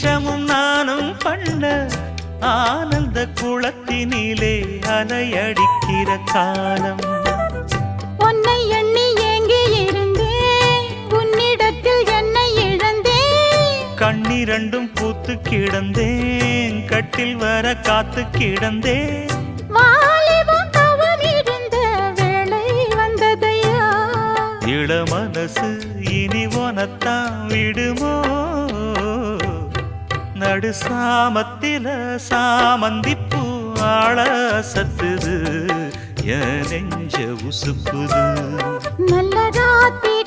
நிமிஷமும் நானும் பண்ண ஆனந்த குளத்தினிலே அலையடிக்கிற காலம். உன்னை எண்ணி ஏங்கி இருந்தேன், உன்னிடத்தில் என்னை இழந்தேன். கண்ணிரண்டும் பூத்து கிடந்தேன், கட்டில் வர காத்து கிடந்தேன். வாலிபம் தவம் இருந்த வேளை வந்ததையா, இள மனசு இனி உனத்தான் விடுமோ? நடு சாமத்தில சாமந்திப்பூ ஆள சத்துது, என் நெஞ்ச உசுப்புது. நல்ல ராத்திரி